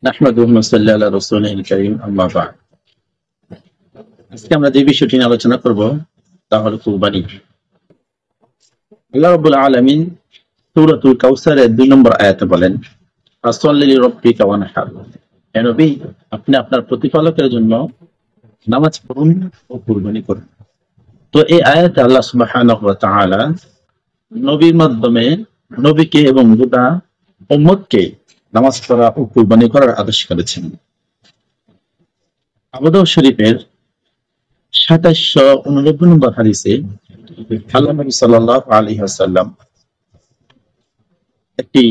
নাহমাদুহু ওয়া সাল্লি আলা রাসূলিল কারীম, আম্মা বা'দ। আজকে আমরা যে বিষয়টি নিয়ে আলোচনা করব তা হলো কুরবানি। আল্লাহ রাব্বুল আলামিন সূরাতুল কাউসারের ২ নম্বর আয়াতে বলেন, ফাসল্লি লিরাব্বিকা ওয়ানহার। হে নবী, আপনি আপনার প্রতিপালকের জন্য নামাজ পড়ুন ও কুরবানি করুন। তো এই আয়াতে আল্লাহ সুবহানাহু ওয়া তাআলা নবীর মাধ্যমে নবীকে এবং গোটা উম্মতকে নামাজ পড়া ও কুরবানি করার আদেশ করেছেন। আবু দাউদ শরীফের ২৭৮৯ নম্বর হাদিসে আল্লাহ নবী সাল্লাল্লাহু আলাইহি ওয়াসাল্লাম একটি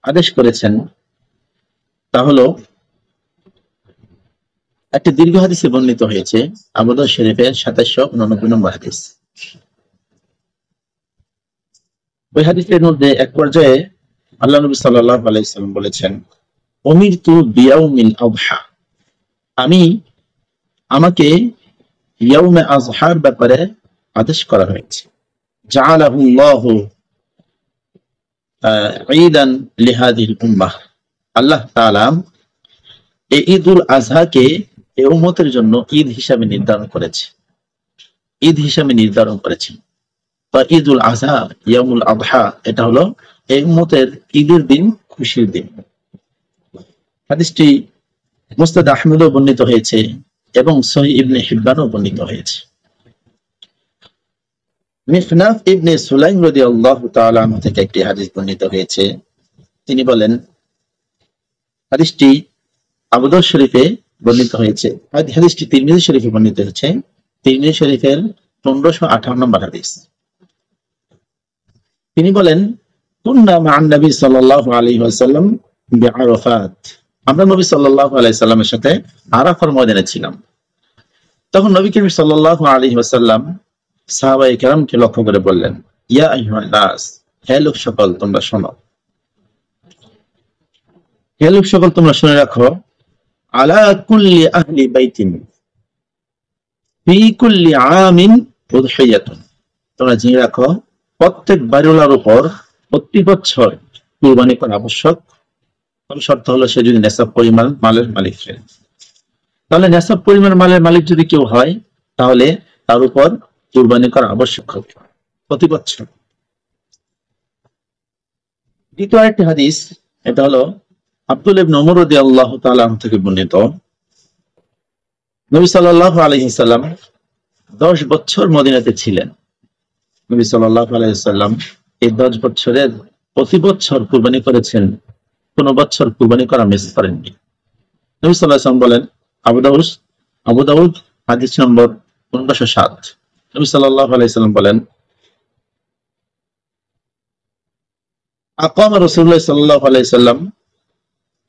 আদেশ করেছেন, তা হলো একটি দীর্ঘ হাদিসে বর্ণিত হয়েছে। আবু দাউদ শরীফের ২৭৮৯ নম্বর হাদিস। ওই হাদিসের মধ্যে এক পর্যায়ে আল্লাহ নবী সাল্লাল্লাহু আলাইহি ওয়াসাল্লাম বলেছেন, উমিরতু বিয়াউমিল আযহা, আমাকে ইয়াউমে আযহার ব্যাপারে আদেশ করা হয়েছে। জাআলাহুল্লাহু ঈদান লিহাদিল উম্মাহ, আল্লাহ তাআলা এই ঈদুল আযহাকে এই উম্মতের জন্য ঈদ হিসাবে নির্ধারণ করেছেন। বা ঈদুল আযহা, ইয়াউমুল আযহা, এটা হলো এই উম্মতের ঈদের দিন, খুশির দিন। হাদিসটি মুসনাদ আহমদও বর্ণিত হয়েছে এবং সহিহ ইবনে হিব্বানও বর্ণিত হয়েছে। মিফনাফ ইবনে সুলাইম রাদিয়াল্লাহু তাআলা আনহু থেকে একটি হাদিস বর্ণিত হয়েছে। তিনি বলেন, হাদিসটি আবু দাউদ শরীফে বর্ণিত হয়েছে। হাদিসটি তিরমিজি শরীফে বর্ণিত হয়েছে। তিরমিজি শরীফের ১৫৫৮ নম্বর হাদিস। তিনি বলেন, কুন্না মা'আন নবী সাল্লাল্লাহু আলাইহি ওয়াসাল্লাম বিআরাফাত, আমরা নবী সাল্লাল্লাহু আলাইহি সাল্লামের সাথে আরাফার ময়দানে ছিলাম। তখন নবী করিম সাল্লাল্লাহু আলাইহি ওয়াসাল্লাম সাহাবায়ে কেরামকে লক্ষ্য করে বললেন, ইয়া আইয়ুহান নাস, হে লোক সকল তোমরা শোনো, তোমরা শুনে রাখো, আলা কুল্লি আহলি বাইতিন ফি কুল্লি আমিন উযহিয়াতুন, তোমরা জেনে রাখো প্রত্যেক বাড়িওয়ালার উপর প্রতি বছর কুরবানি করা আবশ্যক। তবে শর্ত হলো সে যদি নেসাব পরিমাণ মালের মালিক হয়। তাহলে নেসাব পরিমাণ মালের মালিক যদি কেউ হয়, তাহলে তার উপর কুরবানি করা আবশ্যক হবে প্রতি বছর। দ্বিতীয় আরেকটি হাদিস, এটা হলো আব্দুল্লাহ ইবনে ওমর রাদিয়াল্লাহু তাআলা আনহু থেকে বর্ণিত। নবী সাল্লাল্লাহু আলাইহি সাল্লাম 10 বছর মদিনাতে ছিলেন। নবী সাল্লাল্লাহু আলাইহি সাল্লাম এই 10 বছরের প্রতি বছর কুরবানি করেছেন, কোন বছর কুরবানি করা মিস করেননি। নবী সাল্লাল্লাহু আলাইহি সাল্লাম বলেন, আবু দাউদ হাদিস নম্বর 1507, নবী সাল্লাল্লাহু আলাইহি সাল্লাম বলেন, আকামা রাসূলুল্লাহ সাল্লাল্লাহু আলাইহি সাল্লাম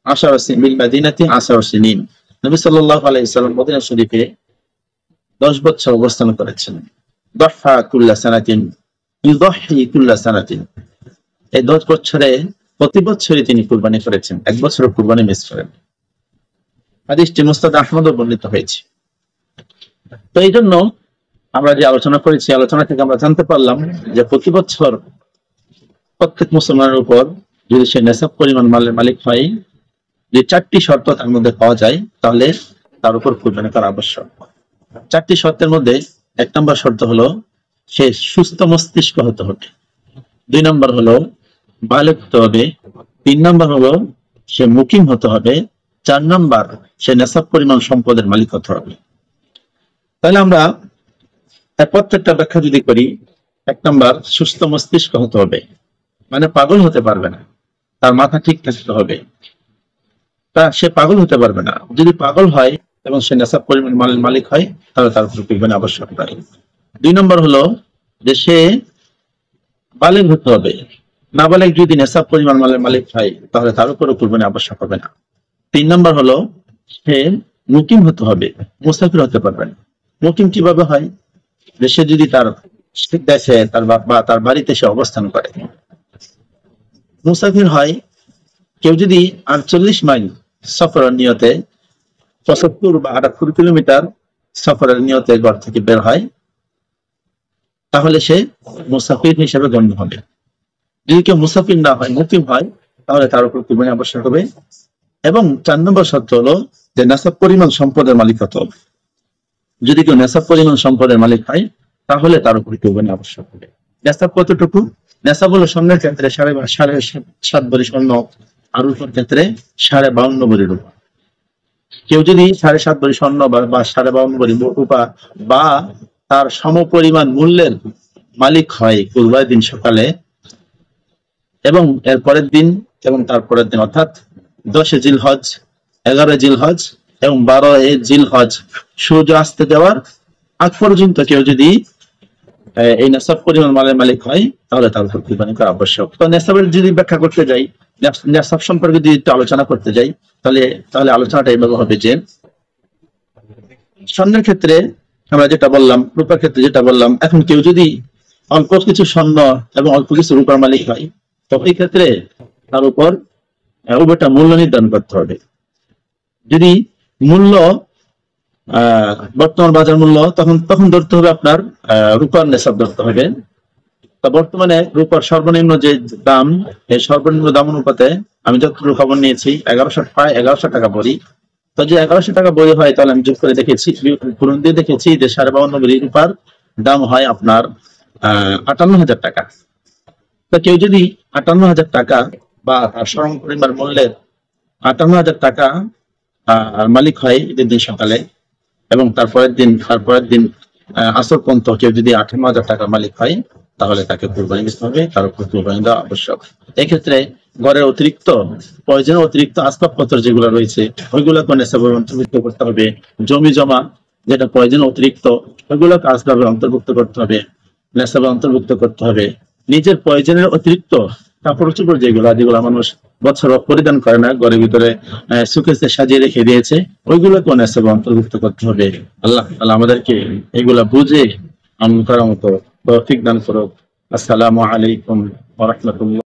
10 সিনিন বিল মদিনাতি 10 সিনিন, নবী সাল্লাল্লাহু আলাইহি সাল্লাম মদিনা শরীফে 10 বছর অবস্থান করেছেন। দহা কুল্লা সানাতিন ইউদহি কুল্লা সানাতিন, এই 10 বছরে প্রতি বছরই তিনি কুরবানি করেছেন, এক বছর কুরবানি মিস করেন। হাদিসটি মুসনাদ আহমদও বর্ণিত হয়েছে। তো এই জন্য আমরা যে আলোচনা করেছি, আলোচনা থেকে আমরা জানতে পারলাম যে প্রতি বছর প্রত্যেক মুসলমানের উপর যদি সে নেসাব পরিমাণ মালের মালিক হয়, যে 4টি শর্ত তার মধ্যে পাওয়া যায়, তাহলে তার উপর কুরবানি করা আবশ্যক। 4টি শর্তের মধ্যে 1 নম্বর শর্ত হলো সে সুস্থ মস্তিষ্ক হতে হবে, 2 নম্বর হলো বালেগ হতে হবে, 3 নম্বর হলো সে মুকিম হতে হবে, 4 নম্বর সে নেসাব পরিমাণ সম্পদের মালিক হতে হবে। তাহলে আমরা প্রত্যেকটা ব্যাখ্যা যদি করি, 1 নম্বর সুস্থ মস্তিষ্ক হতে হবে, মানে পাগল হতে পারবে না, তার মাথা ঠিক থাকতে হবে, তা সে পাগল হতে পারবে না। যদি পাগল হয় এবং সে নেশাব পরিমাণ মালের মালিক হয়, তাহলে তার উপর কুরবানি আবশ্যক নাই। 2 নম্বর হলো যে সে বালেগ হতে হবে, নাবালেগ যদি নেশাব পরিমাণ মালের মালিক হয়, তাহলে তার উপর কুরবানি আবশ্যক হবে না। 3 নম্বর হলো সে মুকিম হতে হবে, মুসাফির হতে পারবে না। মুকিম কিভাবে হয়? যে সে যদি তার দেশে তার বাড়িতে সে অবস্থান করে। মুসাফির হয় কেউ যদি 48 মাইল সফরের নিয়তে 75 বা 78 কিলোমিটার সফরের নিয়তে ঘর থেকে বের হয়, তাহলে সে মুসাফির হিসেবে গণ্য হবে। যদি কেউ মুসাফির না হয়, মুকিম হয়, তাহলে তার উপর কুরবানি আবশ্যক হবে এবং 4 নম্বর শর্ত হলো যে নেশাব পরিমাণ সম্পদের মালিক হতে হবে। যদি কেউ নেশাব পরিমাণ সম্পদের মালিক হয় তাহলে তার উপর কুরবানি আবশ্যক হবে। নেশাব কতটুকু? নেশাব হলো স্বর্ণের ক্ষেত্রে 7.5 ভরি স্বর্ণ, আর রূপার ক্ষেত্রে 52.5 ভরি রূপা। কেউ যদি 7.5 ভরি স্বর্ণ বা 52.5 ভরি রূপা বা তার সমপরিমাণ মূল্যের মালিক হয় কুরবানির দিন সকালে এবং এর পরের দিন এবং তারপরের দিন, অর্থাৎ 10 জিলহজ, 11 জিলহজ এবং 12 জিলহজ সূর্য আসতে দেওয়ার আগ পর্যন্ত কেউ যদি এই নেশাব পরিমাণ মালের মালিক হয় তাহলে তার উপর কুরবানি করা আবশ্যক। তো নেশাবের যদি ব্যাখ্যা করতে যাই, নেশাব সম্পর্কে যদি একটু আলোচনা করতে যাই তাহলে আলোচনাটা এইভাবে হবে যে স্বর্ণের ক্ষেত্রে আমরা যেটা বললাম, রূপার ক্ষেত্রে যেটা বললাম, এখন কেউ যদি অল্প কিছু স্বর্ণ এবং অল্প কিছু রূপার মালিক হয় তো এই ক্ষেত্রে তার উপর উভয়টা মূল্য নির্ধারণ করতে হবে। যদি মূল্য বর্তমান বাজার মূল্য তখন ধরতে হবে আপনার রূপার নেশাব ধরতে হবে। তা বর্তমানে রূপার সর্বনিম্ন যে দাম, এই সর্বনিম্ন দাম অনুপাতে আমি যতটুকু খবর নিয়েছি 1100 টাকা ভরি। তো যে 1100 টাকা বই হয় তাহলে আমি যোগ করে দেখেছি, পূরণ দিয়ে দেখেছি যে 52.5 ভরি রূপার দাম হয় আপনার 58,000 টাকা। তো কেউ যদি 58,000 টাকা বা তার সম পরিমাণ মূল্যের 58,000 টাকা মালিক হয় ঈদের দিন সকালে এবং তারপরের দিন আসর পর্যন্ত কেউ যদি 58,000 টাকার মালিক হয় তাহলে তাকে কুরবানি দিতে হবে, তার উপর কুরবানি দেওয়া আবশ্যক। এক্ষেত্রে ঘরের প্রয়োজনীয় অতিরিক্ত আসবাবপত্র যেগুলো রয়েছে ওইগুলোকে নেশাবে অন্তর্ভুক্ত করতে হবে। জমি জমা যেটা প্রয়োজন অতিরিক্ত ওইগুলোকে আসবাবে অন্তর্ভুক্ত করতে হবে, নেশাবে অন্তর্ভুক্ত করতে হবে। নিজের প্রয়োজনের অতিরিক্ত কাপড় চোপড় যেগুলো মানুষ বছর পরিধান করে না, ঘরের ভিতরে সুকেসে সাজিয়ে রেখে দিয়েছে, ওইগুলোকে নেশাবে অন্তর্ভুক্ত করতে হবে। আল্লাহ তাআলা আমাদেরকে এগুলা বুঝে আমল করার মতো তৌফিক দান করুক। আসসালামু আলাইকুম ওয়া রাহমাতুল্লাহ।